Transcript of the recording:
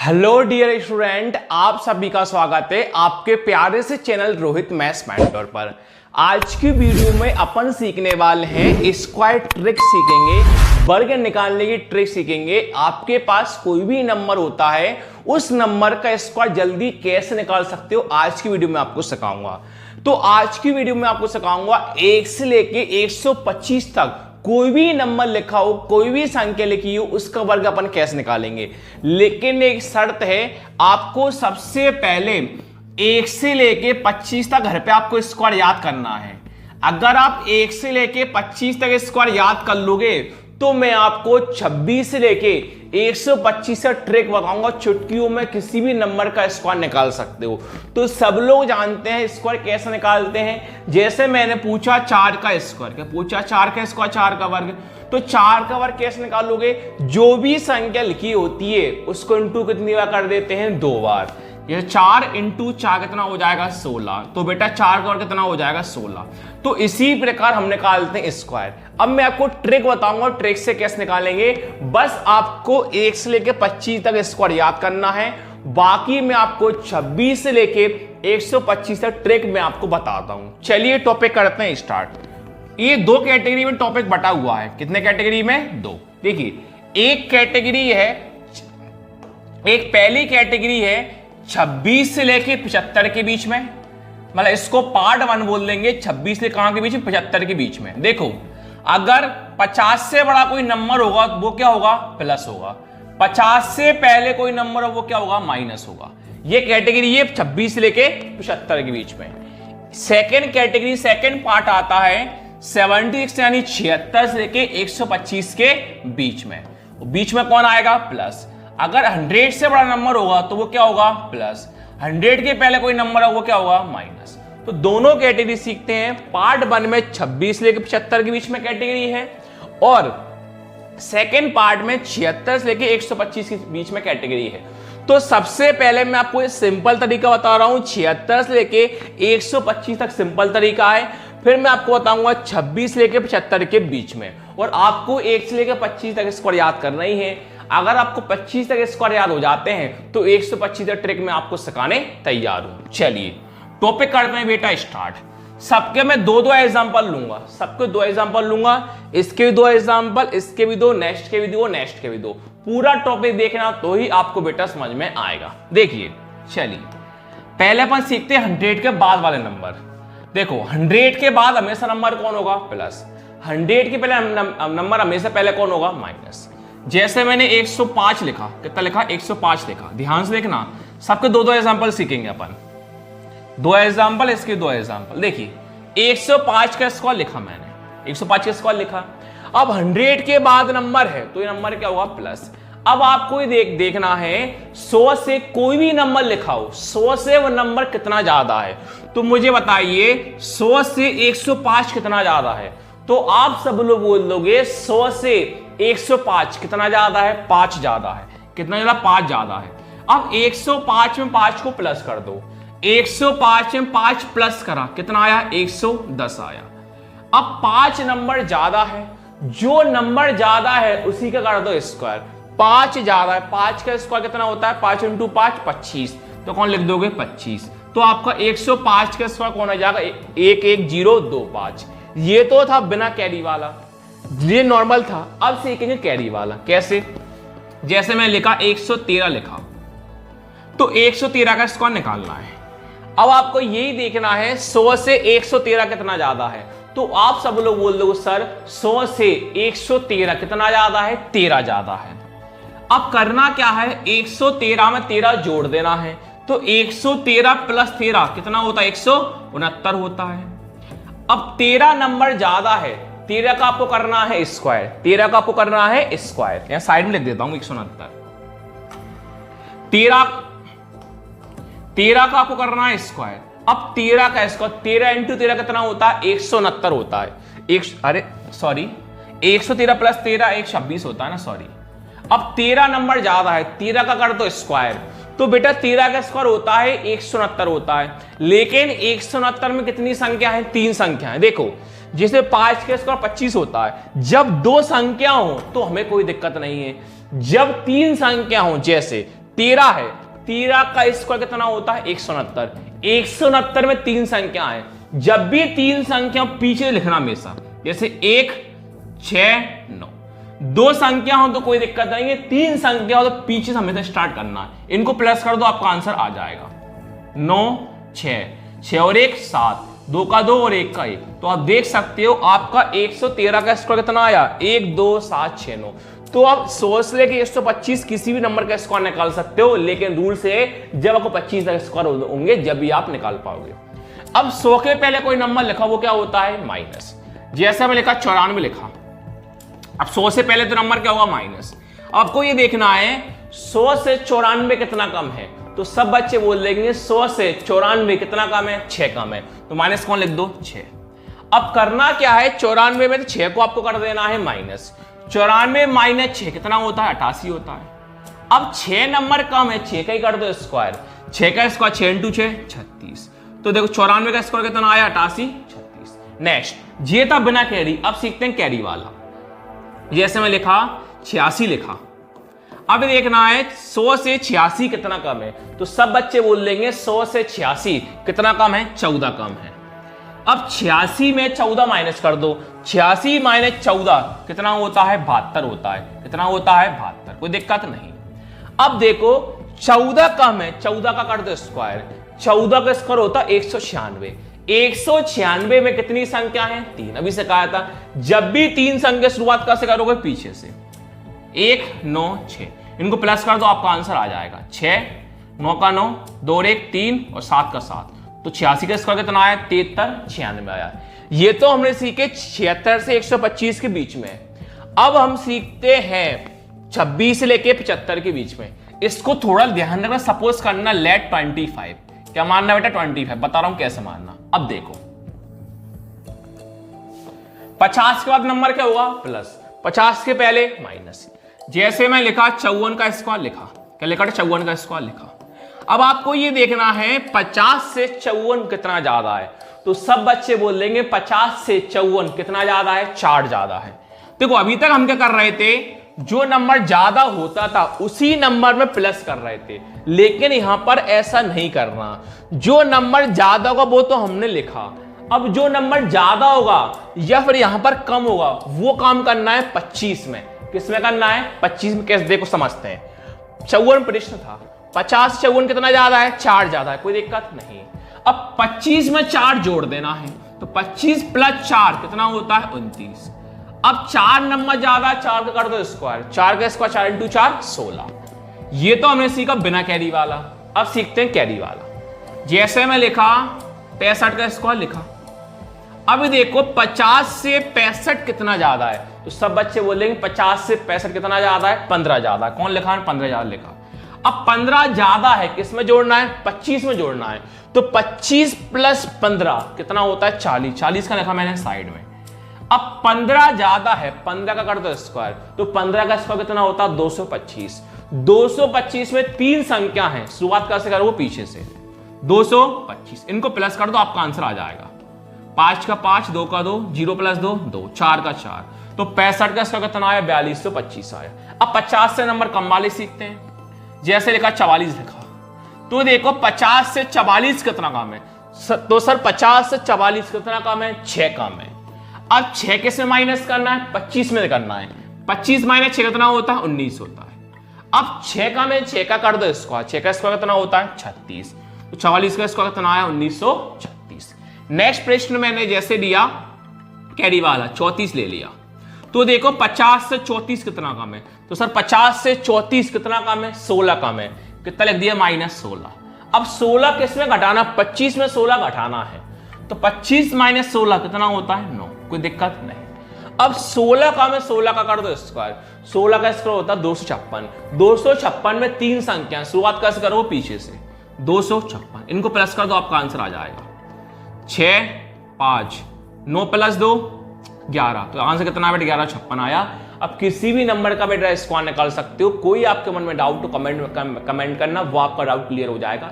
Hello dear student, आप सभी का स्वागत है आपके प्यारे से चैनल रोहित मैथ्स मेंटर पर। आज की वीडियो में अपन सीखने वाले हैं स्क्वायर ट्रिक सीखेंगे, वर्ग निकालने की ट्रिक सीखेंगे। आपके पास कोई भी नंबर होता है, उस नंबर का स्क्वायर जल्दी कैसे निकाल सकते हो आज की वीडियो में आपको सिखाऊंगा। तो आज की वीडियो में आपको सिखाऊंगा 1 से लेके 125 तक कोई भी नंबर लिखा हो, कोई भी संख्या लिखी हो, उसका वर्ग अपन कैसे निकालेंगे। लेकिन एक शर्त है, आपको सबसे पहले 1 से लेके 25 तक घर पे आपको स्क्वायर याद करना है। अगर आप 1 से लेके 25 तक स्क्वायर याद कर लोगे तो मैं आपको 26 से लेके 125 से ट्रिक बताऊंगा, चुटकियों में किसी भी नंबर का स्क्वायर निकाल सकते हो। तो सब लोग जानते हैं स्क्वायर कैसे निकालते हैं। जैसे मैंने पूछा 4 का स्क्वायर, क्या पूछा 4 का स्क्वायर, 4 का वर्ग। तो 4 का वर्ग कैसे निकालोगे, जो भी संख्या लिखी होती है उसको इंटू कितनी बार कर देते हैं, 2 बार। ये 4 इंटू 4 कितना हो जाएगा, 16। तो बेटा 4 का वर्ग कितना हो जाएगा, 16। तो इसी प्रकार हम निकालते हैं स्क्वायर। अब मैं आपको ट्रिक बताऊंगा, ट्रिक से कैसे निकालेंगे। बस आपको 1 से लेके 25 तक स्क्वायर याद करना है, बाकी मैं आपको 26 से लेके 125 तक ट्रिक मैं आपको बताता हूं। चलिए टॉपिक करते हैं स्टार्ट। ये 2 कैटेगरी में टॉपिक बटा हुआ है। कितने कैटेगरी में, 2। देखिए, एक कैटेगरी है, एक पहली कैटेगरी है 26 से लेके 75 के बीच में, मतलब इसको पार्ट 1 बोल देंगे। 26 से कहां के बीच में, 75 के बीच में। देखो, अगर 50 से बड़ा कोई नंबर होगा वो क्या होगा, प्लस होगा। 50 से पहले कोई नंबर हो वो क्या होगा, माइनस होगा। ये कैटेगरी है 26 से लेके 75 के बीच में। सेकेंड कैटेगरी, सेकेंड पार्ट आता है 76 यानी 76 से लेके 125 के बीच में। बीच में कौन आएगा, प्लस। अगर 100 से बड़ा नंबर होगा तो वो क्या होगा, प्लस। 100 के पहले कोई नंबर है वो क्या होगा, माइनस। तो दोनों कैटेगरी सीखते हैं। पार्ट 1 में 26 से लेकर 75 के बीच में कैटेगरी है, और सेकेंड पार्ट में 76 से लेकर 125 के बीच में कैटेगरी है। तो सबसे पहले मैं आपको एक सिंपल तरीका बता रहा हूं, 76 से लेके 125 तक सिंपल तरीका है। फिर मैं आपको बताऊंगा 26 से लेके 75 के बीच में, और आपको 1 से लेकर 25 तक स्क्वायर याद करना ही है। अगर आपको 25 तक स्क्वायर याद हो जाते हैं तो 125 तक ट्रिक में आपको सिखाने तैयार हूं। चलिए टॉपिक करते हैं बेटा स्टार्ट। सबके मैं 2-2 एग्जांपल लूंगा, सबके 2 एग्जांपल लूंगा, इसके भी 2 एग्जांपल, इसके भी 2, नेक्स्ट के भी 2, नेक्स्ट के भी 2। पूरा टॉपिक देखना तो ही आपको बेटा समझ में आएगा। देखिए, चलिए पहले अपन सीखते हैं 100 के बाद वाले नंबर। देखो, 100 के बाद हमेशा नंबर कौन होगा, प्लस। 100 के पहले नंबर हमेशा पहले कौन होगा, माइनस। जैसे मैंने 105 लिखा, कितना लिखा, 105 लिखा। ध्यान से देखना, सबके 2-2 एग्जांपल सीखेंगे अपन। 2 एग्जांपल, इसके 2 एग्जांपल। देखिए, 105 का स्क्वायर लिखा मैंने, 105 का स्क्वायर लिखा। अब 100 के बाद नंबर है तो ये नंबर क्या होगा, प्लस। अब आपको देखना है 100 से कोई भी नंबर लिखा हो, 100 से वो नंबर कितना ज्यादा है। तो मुझे बताइए 100 से 105 कितना ज्यादा है। तो आप सब लोग बोल दोगे 100 से 105 कितना ज्यादा है, 5 ज्यादा है। कितना ज्यादा, 5 ज्यादा है। अब 105 में 5 को प्लस कर दो। 105 में 5 प्लस करा, कितना आया, 110 आया। अब 5 नंबर ज्यादा है, जो नंबर ज्यादा है उसी का कर दो स्क्वायर। 5 ज्यादा है, 5 का स्क्वायर कितना होता है, 5 इंटू 5 25। तो कौन लिख दोगे, 25। तो आपका 105 का स्क्वायर कौन आ जाएगा, 11025। ये तो था बिना कैरी वाला, ये नॉर्मल था। अब सीखेंगे कैरी वाला। कैसे, जैसे मैं लिखा 113 लिखा, तो 113 का स्क्वायर निकालना है। अब आपको यही देखना है 100 से 113 कितना ज्यादा है। तो आप सब लोग बोल दो सर 100 से 113 कितना ज्यादा है, 13 ज्यादा है। अब करना क्या है, 113 में 13 जोड़ देना है। तो 113 प्लस 13 कितना होता है, 169 होता है। अब 13 नंबर ज्यादा है, 13 का आपको करना है स्क्वायर, 13 का आपको करना है स्क्वायर। यहां साइड में लिख देता हूं 169। 13 का आपको करना है स्क्वायर। अब 13 का स्क्वायर, 13 इंटू 13 कितना होता है, 169 होता है। अरे सॉरी, 113 प्लस 13 126 होता है ना, सॉरी। अब 13 नंबर ज्यादा है, 13 का कर दो स्क्वायर। तो बेटा 13 का स्क्वायर होता है 169 होता है। लेकिन 169 में कितनी संख्या है, 3 संख्या है। देखो, जिसे 5 का स्क्वायर 25 होता है। जब 2 संख्या हो तो हमें कोई दिक्कत नहीं है। जब 3 संख्या हो, जैसे 13 है, 13 का स्क्वायर कितना होता है 169। 169 में 3 संख्या है, जब भी 3 संख्या पीछे लिखना हमेशा, जैसे 1 6 9। 2 संख्या हो तो कोई दिक्कत नहीं है, 3 संख्या हो तो पीछे से हमेशा स्टार्ट करना है। इनको प्लस कर दो, आपका आंसर आ जाएगा 9 6, 6 और 1 7, 2 का 2 और 1 का 1। तो आप देख सकते हो आपका 113 का स्क्वायर कितना आया 1 2 7 6 9। तो आप 100 से लेके 125 किसी भी नंबर का स्क्वायर निकाल सकते हो, लेकिन रूल से जब आपको 25 तक स्क्वायर होंगे जब भी आप निकाल पाओगे। अब 100 के पहले कोई नंबर लिखा, वो क्या होता है माइनस। जैसे मैं लिखा 94 लिखा, अब 100 से पहले तो नंबर क्या होगा माइनस। आपको ये देखना है 100 से 94 कितना कम है, तो सब बच्चे बोल देंगे 100 से 94 कितना कम है 6 कम है, तो माइनस कौन लिख दो 6। अब करना क्या है 94 में तो 6 को आपको कर देना है माइनस। 94 माइनस 6 कितना होता है 88 होता है। अब 6 नंबर कम है, 6 का ही कर दो स्क्वायर, 6 का स्क्वायर 6 × 6 36। तो देखो 94 का स्क्वायर कितना आया 88 36। नेक्स्ट ये था बिना कैरी। अब सीखते हैं कैरी वाला। जैसे मैं लिखा 86 लिखा, अब देखना है 100 से 86 कितना कम है, तो सब बच्चे बोल देंगे 100 से 86 कितना कम है 14 कम है। अब 86 में 14 माइनस कर दो, 86 माइनस 14 कितना होता है 72 होता है। कितना होता है 72, कोई दिक्कत नहीं। अब देखो 14 कम है, 14 का कर दो स्क्वायर, 14 का स्क्वायर होता है 196। 196 में कितनी संख्या है 3। अभी से कहा था जब भी 3 संख्या शुरुआत कैसे करोगे पीछे से, 1 9 6। इनको प्लस कर दो, आपका आंसर आ जाएगा 6 9 का 9 2 और 1 3 और 7 का 7। तो 86 का स्क्वायर कितना आया 73 96 आया। ये तो हमने सीखे 76 से 125 के बीच में। अब हम सीखते हैं 26 से लेके 75 के बीच में। इसको थोड़ा ध्यान रखना, सपोज करना लेट 25, क्या मानना बेटा 25, बता रहा हूं कैसे मानना। अब देखो 50 के बाद नंबर क्या होगा प्लस, 50 के पहले माइनस। जैसे मैं लिखा 54 का स्क्वायर लिखा, क्या लिखा 54 का स्क्वायर लिखा। अब आपको ये देखना है 50 से 54 कितना ज्यादा है, तो सब बच्चे बोल देंगे 50 से 54 कितना ज्यादा है 4 ज्यादा है। देखो अभी तक हम क्या कर रहे थे, जो नंबर ज्यादा होता था उसी नंबर में प्लस कर रहे थे, लेकिन यहां पर ऐसा नहीं करना। जो नंबर ज्यादा होगा वो तो हमने लिखा, अब जो नंबर ज्यादा होगा या फिर यहां पर कम होगा वो काम करना है 25 में। किसमें करना है 25 में। कैसे देखो समझते हैं, 54 प्रश्न था, 50 54 कितना ज्यादा है 4 ज्यादा है, कोई दिक्कत नहीं। अब 25 में 4 जोड़ देना है, तो 25 + 4 कितना होता है 29। अब 4 नंबर ज्यादा, 4 का कर दो स्क्वायर, 4 का स्क्वायर 4 × 4 16। ये तो हमने सीखा बिना कैरी वाला। अब सीखते हैं कैरी वाला। जैसे मैं लिखा 65 का स्क्वायर लिखा, अब देखो 50 से 65 कितना ज्यादा है, तो सब बच्चे बोलेंगे 50 से 65 कितना ज्यादा है 15 ज्यादा है। कौन लिखा है 15 ज्यादा लिखा। अब 15 ज्यादा है, किस में जोड़ना है 25 में जोड़ना है, तो 25 + 15 कितना होता है 40। 40 का लिखा मैंने साइड में। अब 15 ज्यादा है, 15 का कर दो स्क्वायर, तो 15 का स्क्वायर कितना होता है 225। 225 में 3 संख्या है, शुरुआत कैसे करोगे पीछे से 225। इनको प्लस कर दो, आपका आंसर आ जाएगा 5 का 5 2 का 2 0 + 2 2 4 का 4। तो 65 का स्क्वायर कितना आया 4225 आया। अब 50 से नंबर कम वाले सीखते हैं। जैसे लिखा 44 लिखा, तो देखो 50 से 44 कितना कम है, तो सर 50 से 44 कितना कम है 6 कम है। अब 6 किस में माइनस करना है 25 में करना है, 25 - 6 कितना होता है 19 होता है। अब 6 का में 6 का कर दो स्क्वायर, 6 का स्क्वायर कितना होता है 36। तो 44 का स्क्वायर कितना आया 1936। नेक्स्ट प्रश्न मैंने जैसे दिया कैरी वाला 34 ले लिया, तो देखो 50 से 34 कितना कम है, तो सर 50 से 34 कितना कम है 16 कम है। कितना लिख दिया -16। अब 16 किस में घटाना 25 में 16 घटाना है, तो 25 - 16 कितना होता है 9, कोई दिक्कत नहीं। अब 16 का में 16 का कर दो स्क्वायर, 16 का स्क्वायर होता है 256। 256 में 3 संख्या, शुरुआत कैसे करो पीछे से 256। इनको प्लस कर दो, आपका आंसर आ जाएगा 6 5 9 + 2 11। तो आंसर कितना बेटा 1156 आया। अब किसी भी नंबर का बेटा स्क्वायर निकाल सकते हो। कोई आपके मन में डाउट तो कमेंट करना, वो आपका डाउट क्लियर हो जाएगा।